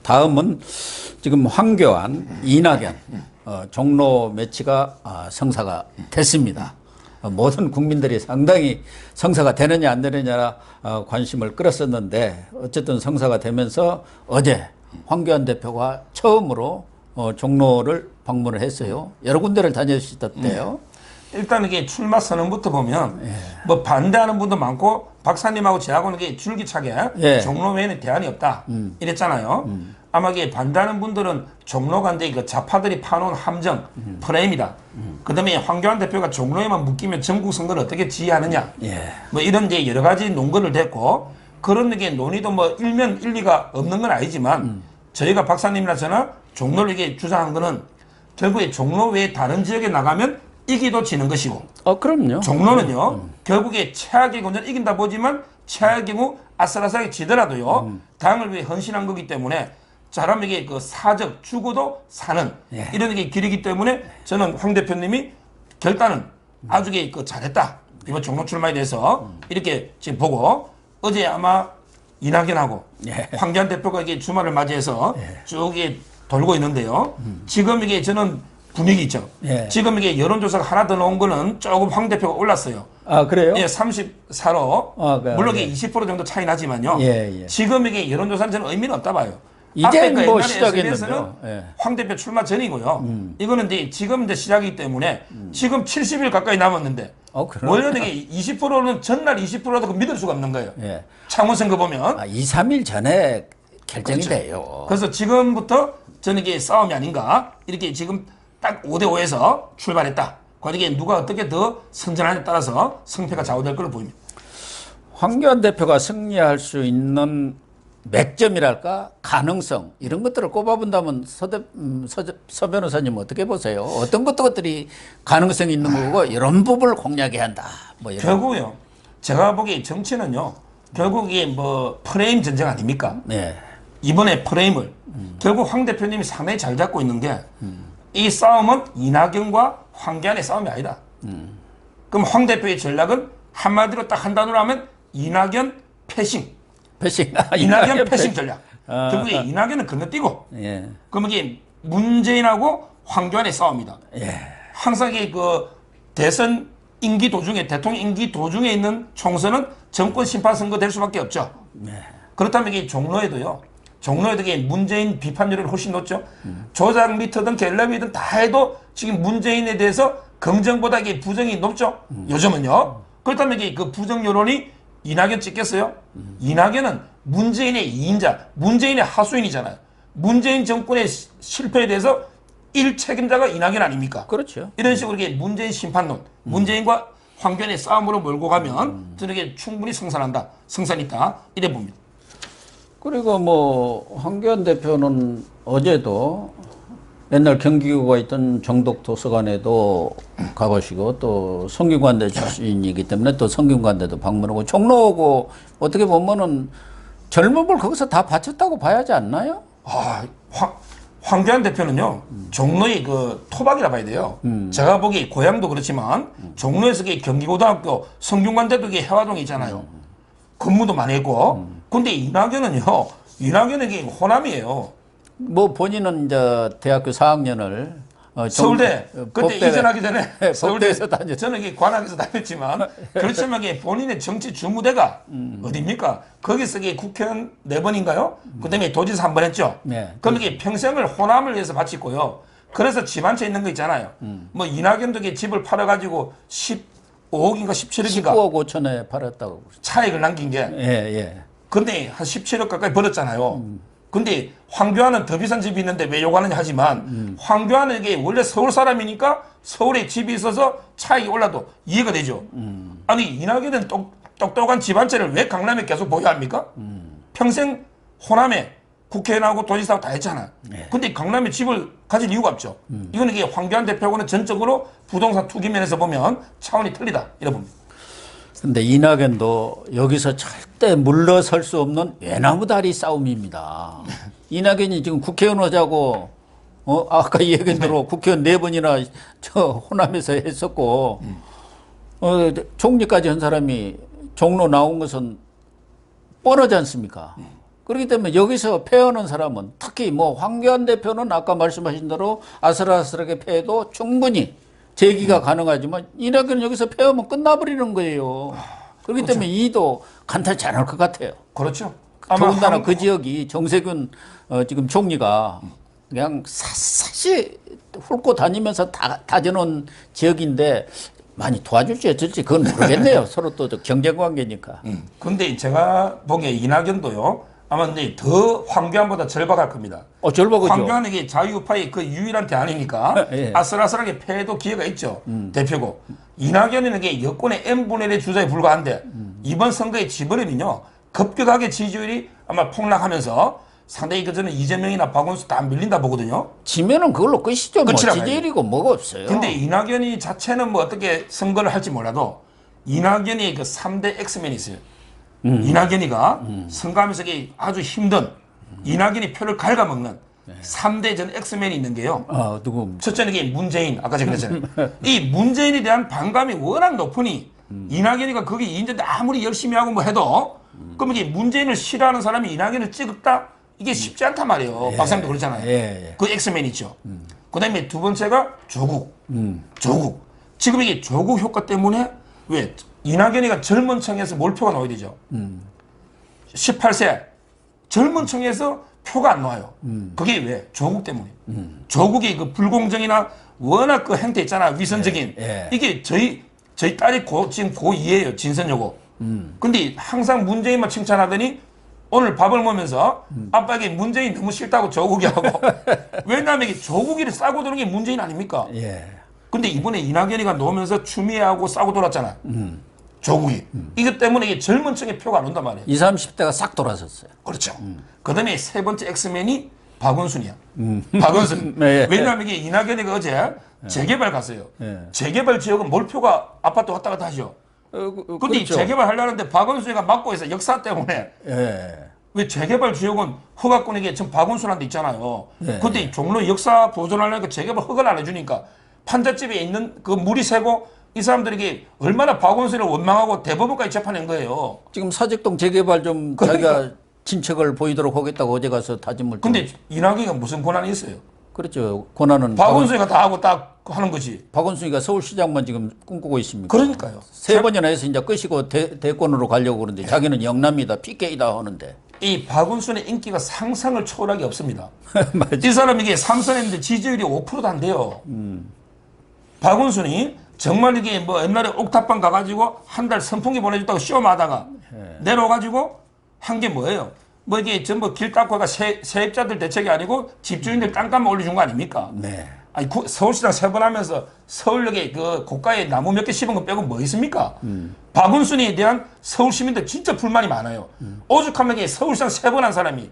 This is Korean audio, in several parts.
다음은 지금 황교안, 이낙연 종로 매치가 성사가 됐습니다. 모든 국민들이 상당히 성사가 되느냐 안 되느냐 관심을 끌었었는데 어쨌든 성사가 되면서 어제 황교안 대표가 처음으로 종로를 방문을 했어요. 여러 군데를 다녀주셨대요. 일단 이게 출마 선언부터 보면 뭐 반대하는 분도 많고 박사님하고 저하고는 이게 줄기차게 종로 외에는 대안이 없다 이랬잖아요. 아마 이게 반대하는 분들은 종로가 근데 그 좌파들이 파놓은 함정 프레임이다. 그다음에 황교안 대표가 종로에만 묶이면 전국 선거를 어떻게 지휘하느냐. 뭐 이런 이제 여러 가지 논거를 댔고 그런 게 논의도 뭐 일면 일리가 없는 건 아니지만 저희가 박사님이나 저나 종로를 이게 주장한 거는 결국에 종로 외에 다른 지역에 나가면 이기도 지는 것이고. 그럼요. 종로는요, 결국에 최악의 경우는 이긴다 보지만 최악의 경우 아슬아슬하게 지더라도요, 당을 위해 헌신한 거기 때문에 잘하면 이게 그 사적, 죽어도 사는 이런 게 길이기 때문에 저는 황 대표님이 결단은 아주 그 잘했다. 이번 종로 출마에 대해서 이렇게 지금 보고 어제 아마 이낙연하고 황교안 대표가 이게 주말을 맞이해서 쭉 돌고 있는데요. 지금 이게 저는 분위기 있죠. 지금 이게 여론조사가 하나 더 나온 거는 조금 황 대표가 올랐어요. 그래요? 34로. 물론 이게 20% 정도 차이 나지만요. 지금 이게 여론조사는 저는 의미는 없다 봐요. 이제 뭐 시작했는데요. 황 대표 출마 전이고요. 이거는 이제 지금 이제 시작이기 때문에 지금 70일 가까이 남았는데 원래는 이게 20%는 전날 20%라도 믿을 수가 없는 거예요. 창원 선거 보면 2, 3일 전에 결정이 그렇죠. 돼요. 그래서 지금부터 저는 이게 싸움이 아닌가 이렇게 지금 딱 5대5에서 출발했다. 과연 누가 어떻게 더 선전하냐에 따라서 승패가 좌우될 걸로 보입니다. 황교안 대표가 승리할 수 있는 맥점이랄까 가능성 이런 것들을 꼽아본다면 서 변호사님 어떻게 보세요? 어떤 것들이 가능성이 있는 거고 이런 부분을 공략해야 한다. 뭐 이런. 결국요. 제가 보기에 정치는요. 결국 이게 뭐 프레임 전쟁 아닙니까? 이번에 프레임을 결국 황 대표님이 상당히 잘 잡고 있는 게 이 싸움은 이낙연과 황교안의 싸움이 아니다. 그럼 황 대표의 전략은 한마디로 딱 한 단어로 하면 이낙연 패싱. 이낙연 패싱 전략. 결국에 이낙연은 건너뛰고. 그럼 이게 문재인하고 황교안의 싸움이다. 항상 이게 그 대선 임기 도중에 대통령 임기 도중에 있는 총선은 정권 심판 선거 될 수밖에 없죠. 그렇다면 이게 종로에도요. 종로에도 문재인 비판률은 훨씬 높죠. 조작 미터든 갤럽이든 다 해도 지금 문재인에 대해서 긍정보다 이게 부정이 높죠. 요즘은요. 그렇다면 이게 그 부정 여론이 이낙연 찍겠어요? 이낙연은 문재인의 2인자, 문재인의 하수인이잖아요. 문재인 정권의 실패에 대해서 일책임자가 이낙연 아닙니까? 그렇죠. 이런 식으로 이게 문재인 심판론, 문재인과 황교안의 싸움으로 몰고 가면 저는 이게 충분히 성산한다, 성산이 있다 이래 봅니다. 그리고 뭐 황교안 대표는 어제도 옛날 경기구가 있던 정독도서관에도 가보시고 또 성균관대 출신이기 때문에 또 성균관대도 방문하고 종로고 어떻게 보면은 젊음을 거기서 다 바쳤다고 봐야지 않나요? 황교안 대표는요 종로의 그 토박이라 봐야 돼요. 제가 보기 고향도 그렇지만 종로에서 경기고등학교 성균관대도 해화동에 있잖아요. 근무도 많이 했고. 근데 이낙연은요, 이낙연은 호남이에요. 뭐 본인은 이제 대학교 4학년을 서울대 그때 이전하기 전에 서울대에서 다녔. 저는 관악에서 다녔지만 그렇지만 본인의 정치 주무대가 어디입니까? 거기서 국회의원 4번인가요? 그다음에 도지사 1번 했죠. 그럼 평생을 호남을 위해서 바치고요. 그래서 집 한 채 있는 거 있잖아요. 뭐 이낙연도 집을 팔아가지고 15억인가 17억인가 19억 5천에 팔았다고 차익을 남긴 게. 근데 한 17억 가까이 벌었잖아요. 근데 황교안은 더 비싼 집이 있는데 왜 욕하느냐 하지만 황교안은 원래 서울 사람이니까 서울에 집이 있어서 차익이 올라도 이해가 되죠. 아니 이낙연은 똑똑한 집 한 채를 왜 강남에 계속 보유합니까? 평생 호남에 국회의원하고 도지사하고 다 했잖아요. 근데 강남에 집을 가질 이유가 없죠. 이거는 황교안 대표하고는 전적으로 부동산 투기 면에서 보면 차원이 틀리다 이래 봅니다. 근데 이낙연도 여기서 절대 물러설 수 없는 외나무다리 싸움입니다. 이낙연이 지금 국회의원 하자고 아까 얘기한 대로 국회의원 4번이나 저 호남에서 했었고 총리까지 한 사람이 종로 나온 것은 뻔하지 않습니까? 그렇기 때문에 여기서 패하는 사람은 특히 뭐 황교안 대표는 아까 말씀하신 대로 아슬아슬하게 패해도 충분히 재기가 가능하지만 이낙연은 여기서 패하면 끝나버리는 거예요. 그렇기 때문에 이도 간단치 않을 것 같아요. 그렇죠. 더군다나 그 지역이 정세균 지금 총리가 그냥 샅샅이 훑고 다니면서 다져놓은 지역인데 많이 도와줄지 어쩔지 그건 모르겠네요. 서로 또 경쟁 관계니까. 근데 제가 보기에 이낙연도요. 아마 근데 더 황교안보다 절박할 겁니다. 절박하죠. 황교안에게 자유파의 그 유일한 대안이니까 예. 아슬아슬하게 패해도 기회가 있죠. 대표고. 이낙연에게 여권의 n분의 1의 주자에 불과한데 이번 선거에 지버리면요. 급격하게 지지율이 아마 폭락하면서 상당히 그 저는 이재명이나 박원순 다 밀린다 보거든요. 지면은 그걸로 끝이죠. 뭐 끝이라고 지지율이고 뭐가 없어요. 근데 이낙연이 자체는 뭐 어떻게 선거를 할지 몰라도 이낙연이 그 3대 엑스맨이 있어요. 이낙연이가 선거하면서 아주 힘든 이낙연이 표를 갉아먹는 3대 전 엑스맨이 있는 게요. 누구? 첫째는 이게 문재인, 아까 제가 그랬잖아요. 이 문재인에 대한 반감이 워낙 높으니 이낙연이가 거기 인제인데 아무리 열심히 하고 뭐 해도 그럼 이게 문재인을 싫어하는 사람이 이낙연을 찍었다? 이게 쉽지 않단 말이에요. 박사님도 그렇잖아요. 그 엑스맨 있죠. 그 다음에 두 번째가 조국. 조국. 지금 이게 조국 효과 때문에 왜 이낙연이가 젊은 층에서 몰표가 나와야 되죠. 18세 젊은 층에서 표가 안 나와요. 그게 왜? 조국 때문에. 조국이 그 불공정이나 워낙 그 행태 있잖아. 위선적인. 이게 저희 딸이 지금 고2예요. 진선여고. 근데 항상 문재인만 칭찬하더니 오늘 밥을 먹으면서 아빠에게 문재인 너무 싫다고 조국이 하고 왜냐하면 이게 조국이를 싸고 도는 게 문재인 아닙니까? 근데 이번에 이낙연이가 놓으면서 추미애하고 싸고 돌았잖아. 조국이. 이것 때문에 이게 젊은 층의 표가 안 온단 말이에요. 20, 30대가 싹 돌아섰어요. 그렇죠. 그 다음에 세 번째 엑스맨이 박원순이야. 박원순. 네. 왜냐하면 이게 이낙연이가 어제 재개발 갔어요. 재개발 지역은 몰표가 아파트 왔다 갔다 하죠. 근데 그렇죠. 재개발 하려는데 박원순이가 막고 있어. 역사 때문에. 왜 재개발 지역은 허가권에게 지금 박원순한테 있잖아요. 근데 종로 역사 보존하려니까 재개발 허가를 안 해주니까 판잣집에 있는 그 물이 새고 이 사람들에게 얼마나 박원순을 원망하고 대법원까지 재판한 거예요. 지금 사직동 재개발 좀 자기가 친척을 보이도록 하겠다고 어제 가서 다짐을. 근데 이낙연이가 무슨 권한이 있어요? 그렇죠. 권한은 박원순이가 다 하고 딱 하는 거지. 박원순이가 서울시장만 지금 꿈꾸고 있습니다. 그러니까요. 세 번이나 해서 이제 끝이고 대권으로 가려고 그러는데 자기는 영남이다, PK다 하는데. 이 박원순의 인기가 상상을 초월하기 없습니다. 이 사람 이게 삼선했는데 지지율이 5%도 안 돼요. 박원순이 정말 이게 뭐 옛날에 옥탑방 가가지고 한 달 선풍기 보내줬다고 시험하다가 내려와가지고 한 게 뭐예요? 뭐 이게 전부 길 닦고가 세입자들 대책이 아니고 집주인들 땅값만 올려준 거 아닙니까? 아니 서울시장 세 번 하면서 서울역에 그 고가에 나무 몇 개 심은 거 빼고 뭐 있습니까? 박원순이에 대한 서울 시민들 진짜 불만이 많아요. 오죽하면 이게 서울시장 세 번 한 사람이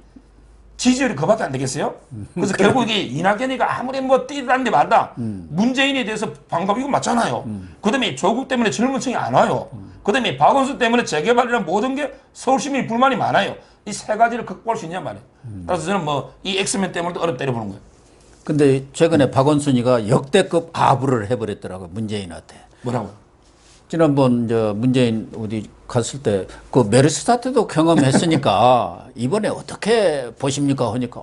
지지율이 그밖에 안 되겠어요? 그래서 결국 이게 이낙연이가 아무리 뭐 뛰다는데 말다 문재인에 대해서 반감 이거 맞잖아요. 그다음에 조국 때문에 젊은 층이 안 와요. 그다음에 박원순 때문에 재개발이나 모든 게 서울 시민 불만이 많아요. 이 세 가지를 극복할 수 있냐 말이에요. 그래서 저는 뭐 이 엑스맨 때문에도 어렵다 이래 보는 거예요. 근데 최근에 박원순이가 역대급 아부를 해버렸더라고요. 문재인한테. 뭐라고? 지난번 문재인 어디 갔을 때 그 메르스타트도 경험했으니까 이번에 어떻게 보십니까 하니까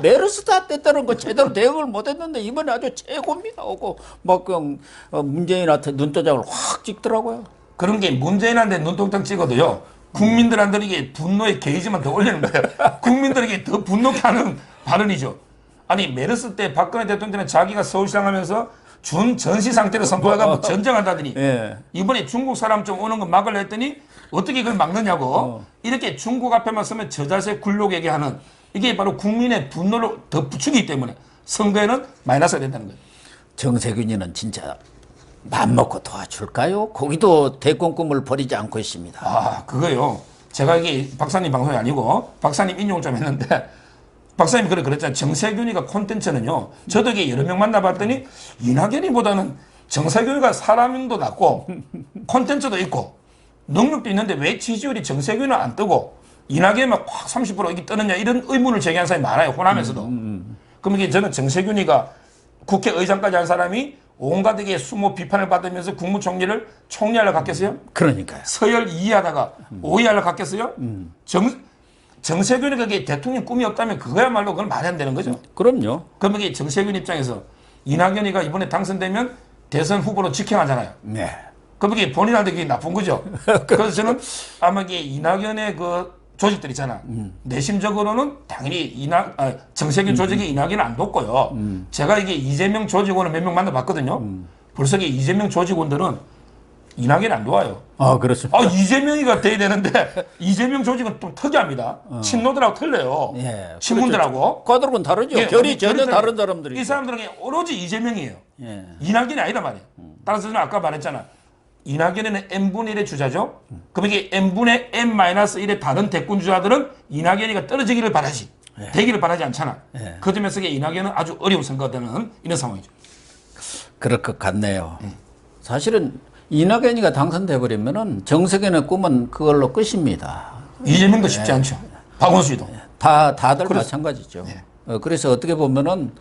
메르스타트 때는 그 제대로 대응을 못했는데 이번에 아주 최고입니다 하고 막 그냥 문재인한테 눈도장을 확 찍더라고요. 그런 게 문재인한테 눈동장 찍어도요. 국민들한테는 이게 분노의 게이지만 더 올리는 거예요. 국민들에게 더 분노케 하는 발언이죠. 아니 메르스 때 박근혜 대통령은 자기가 서울시장 하면서 준 전시 상태로 선거하고 전쟁한다더니 이번에 중국 사람 좀 오는 거 막으려 했더니 어떻게 그걸 막느냐고 이렇게 중국 앞에만 서면 저자세 굴욕 얘기하는 이게 바로 국민의 분노를 더 부추기기 때문에 선거에는 마이너스가 된다는 거예요. 정세균이는 진짜 맘먹고 도와줄까요? 거기도 대권 꿈을 버리지 않고 있습니다. 아 그거요. 제가 이게 박사님 방송이 아니고 박사님 인용을 좀 했는데 박사님이 그랬잖아요. 정세균이가 콘텐츠는요. 저도 이게 여러 명 만나봤더니 이낙연이보다는 정세균이가 사람도 낫고 콘텐츠도 있고 능력도 있는데 왜 지지율이 정세균은 안 뜨고 이낙연만 확 30% 이게 뜨느냐 이런 의문을 제기한 사람이 많아요. 호남에서도. 그럼 이게 저는 정세균이가 국회의장까지 한 사람이 온갖 이게 수모 비판을 받으면서 국무총리를 총리하려 갔겠어요? 그러니까요. 서열 2위하다가 5위하려 갔겠어요? 정세균이 그게 대통령 꿈이 없다면 그거야말로 그건 말이 안 되는 거죠. 그럼요. 그러면 이게 정세균 입장에서 이낙연이가 이번에 당선되면 대선 후보로 직행하잖아요. 네. 그럼 이게 본인한테 그게 나쁜 거죠. 그래서 저는 아마 이게 이낙연의 그 조직들 있잖아. 내심적으로는 당연히 정세균 조직이 이낙연을 안 돕고요. 제가 이게 이재명 조직원을 몇 명 만나봤거든요. 벌써 이게 이재명 조직원들은 이낙연이 안 도와요. 아, 그렇습니다. 이재명이가 돼야 되는데 이재명 조직은 좀 특이합니다. 친노들하고 틀려요. 예. 친문들하고. 과들은 다르죠. 예, 결이 전혀 결이 다른 사람들이. 이 사람들은 그냥 오로지 이재명이에요. 예. 이낙연이 아니다 말이에요. 따라서 저는 아까 말했잖아. 이낙연에는 n분의 1의 주자죠. 그럼 이게 n분의 n-1의 다른 대권 주자들은 이낙연이가 떨어지기를 바라지. 되기를 바라지 않잖아. 그 점에서 이낙연은 아주 어려운 선거가 되는 이런 상황이죠. 그럴 것 같네요. 사실은 이낙연이가 당선돼 버리면은 정세균의 꿈은 그걸로 끝입니다. 이재명도 쉽지 않죠. 박원순이도. 다들 마찬가지죠. 그래서 어떻게 보면은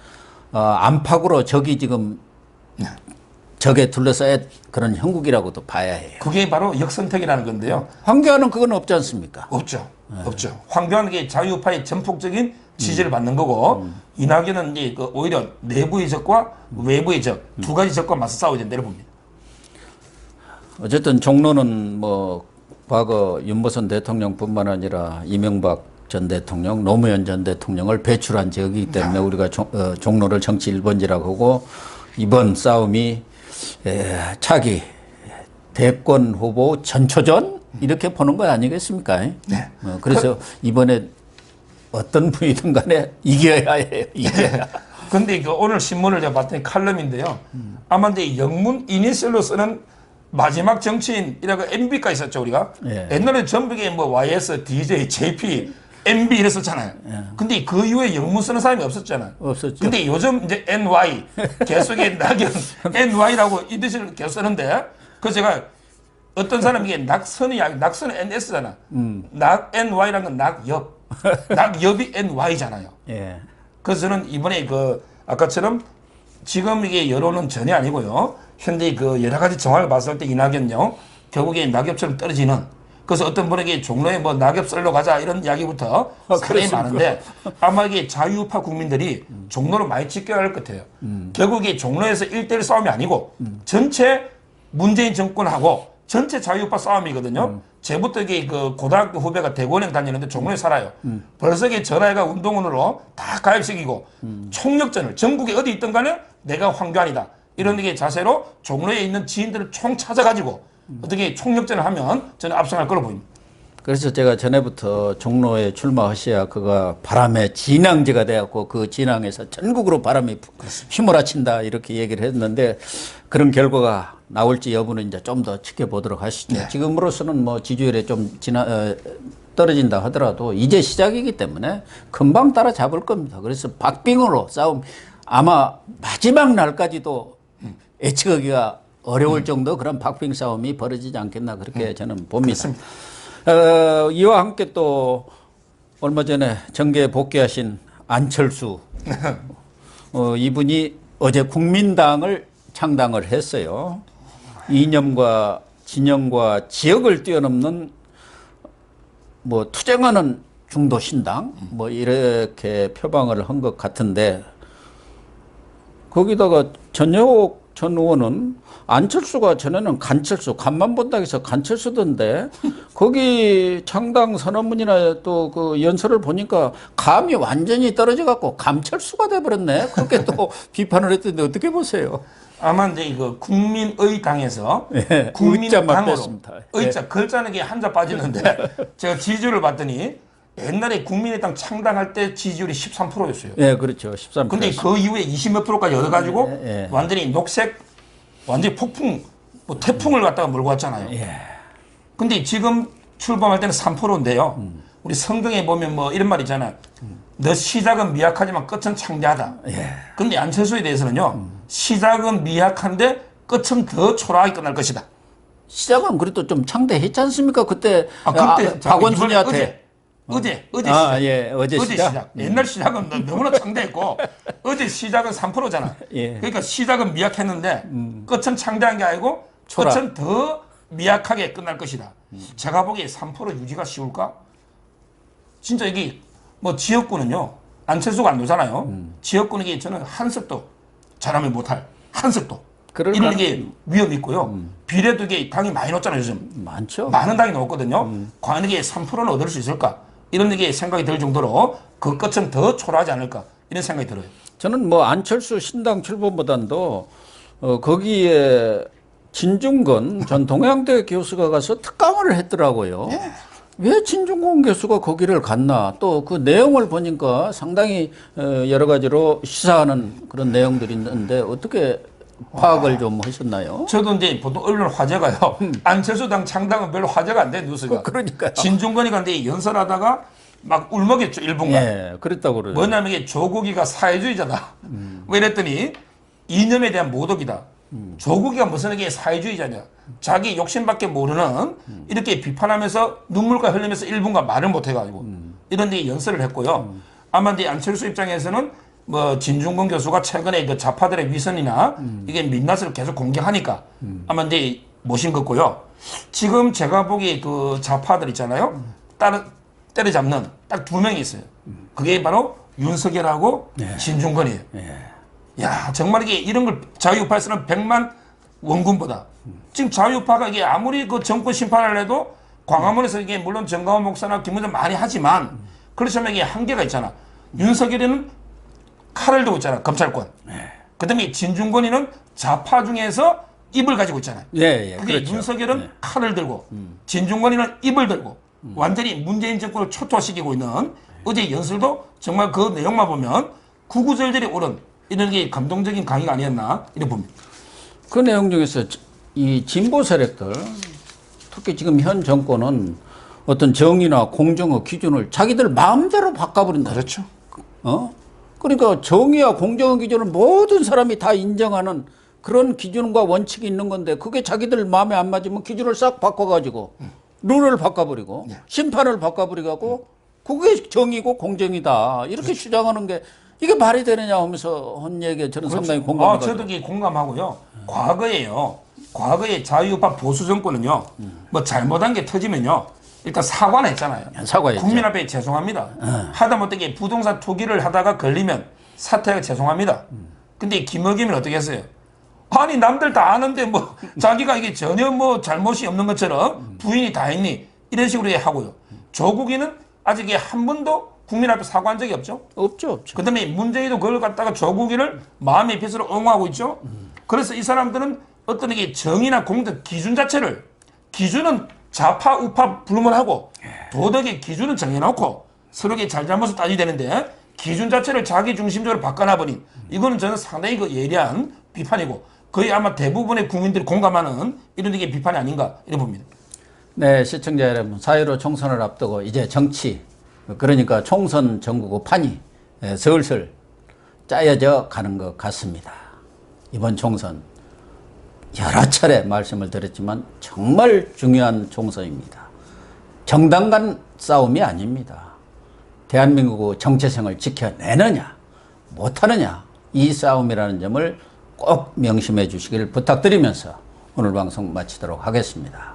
안팎으로 적이 지금 적에 둘러싸여 그런 형국이라고도 봐야 해요. 그게 바로 역선택이라는 건데요. 황교안은 그건 없지 않습니까? 없죠. 없죠. 황교안은 게 자유파의 전폭적인 지지를 받는 거고 이낙연은 이제 그 오히려 내부의 적과 외부의 적 두 가지 적과 맞서 싸워야 된다고 봅니다. 어쨌든 종로는 뭐 과거 윤보선 대통령뿐만 아니라 이명박 전 대통령, 노무현 전 대통령을 배출한 지역이기 때문에 우리가 종로를 정치 1번지라고 하고 이번 싸움이 차기 대권 후보 전초전 이렇게 보는 거 아니겠습니까? 네. 그래서 이번에 어떤 분이든 간에 이겨야 해요. 이겨야. 근데 그 오늘 신문을 제가 봤더니 칼럼인데요. 아마 이제 영문 이니셜로 쓰는 마지막 정치인이라고 MB가 있었죠, 우리가. 옛날에 전북에 뭐 YS, DJ, JP, MB 이랬었잖아요. 근데 그 이후에 영문 쓰는 사람이 없었잖아요. 없었죠. 근데 요즘 이제 NY, 계속에 낙연, NY라고 이뜻을 계속 쓰는데, 그래서 제가 어떤 사람이 이게 낙선은 NS잖아. 낙 NY라는 건 낙엽. 낙엽이 NY잖아요. 예. 그래서 저는 이번에 그 아까처럼 지금 이게 여론은 전혀 아니고요. 현재 그 여러 가지 정황을 봤을 때 이낙연요. 결국에 낙엽처럼 떨어지는. 그래서 어떤 분에게 종로에 뭐 낙엽 썰러 가자 이런 이야기부터 상당히 많은데 아마 이게 자유파 국민들이 종로를 많이 지켜야 할 것 같아요. 결국에 종로에서 1대1 싸움이 아니고 전체 문재인 정권하고 전체 자유파 싸움이거든요. 제부터 이게 그 고등학교 후배가 대구은행 다니는데 종로에 살아요. 벌써 이게 전화해가 운동원으로 다 가입시키고 총력전을 전국에 어디 있든 간에 내가 황교안이다. 이런 게 자세로 종로에 있는 지인들을 총 찾아가지고 어떻게 총력전을 하면 저는 앞서갈 걸로 보입니다. 그래서 제가 전에부터 종로에 출마하셔야 그가 바람의 진앙지가 되었고 그 진앙에서 전국으로 바람이 휘몰아친다 이렇게 얘기를 했는데 그런 결과가 나올지 여부는 이제 좀 더 지켜보도록 하시죠. 네. 지금으로서는 뭐 지지율에 좀 떨어진다 하더라도 이제 시작이기 때문에 금방 따라잡을 겁니다. 그래서 박빙으로 싸움 아마 마지막 날까지도 예측하기가 어려울 정도 그런 박빙 싸움이 벌어지지 않겠나 그렇게 저는 봅니다. 이와 함께 또 얼마 전에 정계에 복귀하신 안철수 이분이 어제 국민당을 창당을 했어요. 이념과 진영과 지역을 뛰어넘는 뭐 투쟁하는 중도 신당 뭐 이렇게 표방을 한 것 같은데 거기다가 전효옥 전 의원은 안철수가 전에는 간철수 간만 본다고 해서 간철수던데 거기 창당 선언문이나 또 그 연설을 보니까 감이 완전히 떨어져 갖고 감철수가 돼버렸네. 그렇게 또 비판을 했던데 어떻게 보세요? 아마 이제 이거 국민의 당에서 예, 국민당으로 뺐습니다. 의자 글자는 게 한자 빠지는데 제가 지지율을 봤더니 옛날에 국민의당 창당할 때 지지율이 13%였어요. 예, 그렇죠. 13%. 근데 그 이후에 20몇 프로까지 얻어가지고 예. 완전히 녹색, 완전히 폭풍, 뭐 태풍을 갖다가 몰고 왔잖아요. 예. 근데 지금 출범할 때는 3%인데요. 우리 성경에 보면 뭐 이런 말 있잖아. 너 시작은 미약하지만 끝은 창대하다. 예. 근데 안철수에 대해서는요. 시작은 미약한데 끝은 더 초라하게 끝날 것이다. 시작은 그래도 좀 창대했지 않습니까? 그때 그때 박원순이한테 어제 시작. 예, 어제 시작. 옛날 시작은 너무나 창대했고 어제 시작은 3%잖아. 예. 그러니까 시작은 미약했는데 끝은 창대한 게 아니고 초라. 끝은 더 미약하게 끝날 것이다. 제가 보기에 3% 유지가 쉬울까? 진짜 이게 뭐 지역구는요. 안철수가 안 되잖아요. 지역구는 이게 저는 한석도 잘하면 못할 한석도 이런 게 위험이 있고요. 비례도 이게 당이 많이 넣었잖아요. 요즘 많죠. 많은 당이 넣었거든요. 과연 이게 3%는 얻을 수 있을까? 이런 게 생각이 들 정도로 그것처럼 더 초라하지 않을까 이런 생각이 들어요. 저는 뭐 안철수 신당 출범보단도 거기에 진중권 전 동양대 교수가 가서 특강을 했더라고요. 왜 진중권 교수가 거기를 갔나? 또 그 내용을 보니까 상당히 여러 가지로 시사하는 그런 내용들이 있는데 어떻게 파악을 좀 하셨나요? 저도 이제 보통 언론 화제가요. 안철수당 창당은 별로 화제가 안 돼, 뉴스가. 그러니까요. 진중권이 간데 연설하다가 막 울먹였죠, 1분간. 예, 그랬다고 그러죠. 뭐냐면 이게 조국이가 사회주의자다. 왜 이랬더니 이념에 대한 모독이다. 조국이가 무슨 이게 사회주의자냐. 자기 욕심밖에 모르는 이렇게 비판하면서 눈물과 흘리면서 1분간 말을 못 해가지고 이런 데 연설을 했고요. 아마 이제 안철수 입장에서는 뭐 진중권 교수가 최근에 그 좌파들의 위선이나 이게 민낯을 계속 공개하니까 아마 이제 모신 거고요. 지금 제가 보기에 그 좌파들 있잖아요. 때려잡는 딱 2명이 있어요. 그게 바로 윤석열하고 진중권이에요. 야, 정말 이게 이런 걸 자유우파에 서는 100만 원군보다 지금 자유우파가 이게 아무리 그 정권 심판을 해도 광화문에서 이게 물론 정강원 목사나 김문전 많이 하지만 그렇지만 이게 한계가 있잖아. 윤석열이는 칼을 들고 있잖아. 검찰권. 그다음에 진중권이는 좌파 중에서 입을 가지고 있잖아요. 그게 그렇죠. 윤석열은 칼을 들고 진중권이는 입을 들고 완전히 문재인 정권을 초토화시키고 있는 어제 연설도 정말 그 내용만 보면 구구절절히 옳은 이런 게 감동적인 강의가 아니었나 이렇게 봅니다. 그 내용 중에서 이 진보 세력들 특히 지금 현 정권은 어떤 정의나 공정의 기준을 자기들 마음대로 바꿔버린다. 그렇죠. 그러니까 정의와 공정의 기준을 모든 사람이 다 인정하는 그런 기준과 원칙이 있는 건데 그게 자기들 마음에 안 맞으면 기준을 싹 바꿔가지고 룰을 바꿔버리고 심판을 바꿔버리고 그게 정의고 공정이다 이렇게 주장하는 게 이게 말이 되느냐 하면서 한 얘기에 저는 상당히 공감합니다. 저도 이게 공감하고요. 과거에요. 과거에 자유우파 보수 정권은요. 뭐 잘못한 게 터지면요. 일단 사과는 했잖아요. 사과했죠. 국민 앞에 죄송합니다. 하다못해 부동산 투기를 하다가 걸리면 사퇴가 죄송합니다. 근데 김어김은 어떻게 했어요? 아니 남들 다 아는데 뭐 자기가 이게 전혀 뭐 잘못이 없는 것처럼 부인이 다 했니? 이런 식으로 하고요. 조국이는 아직 한 번도 국민 앞에 사과한 적이 없죠? 없죠. 그다음에 문재인도 그걸 갖다가 조국이를 마음의 빚으로 옹호하고 있죠. 그래서 이 사람들은 어떤 이게 정의나 공덕 기준 자체를 기준은 좌파 우파 불문하고 도덕의 기준은 정해놓고 서로의 잘잘못을 따져야 되는데 기준 자체를 자기 중심적으로 바꿔놔버린 이거는 저는 상당히 그 예리한 비판이고 거의 아마 대부분의 국민들이 공감하는 이런 게 비판이 아닌가 이런 봅니다. 네, 시청자 여러분, 4.15 총선을 앞두고 이제 정치, 그러니까 총선 전국의 판이 슬슬 짜여져 가는 것 같습니다. 이번 총선 여러 차례 말씀을 드렸지만 정말 중요한 총선입니다. 정당 간 싸움이 아닙니다. 대한민국의 정체성을 지켜내느냐 못하느냐 이 싸움이라는 점을 꼭 명심해 주시길 부탁드리면서 오늘 방송 마치도록 하겠습니다.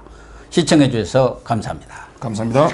시청해 주셔서 감사합니다. 감사합니다.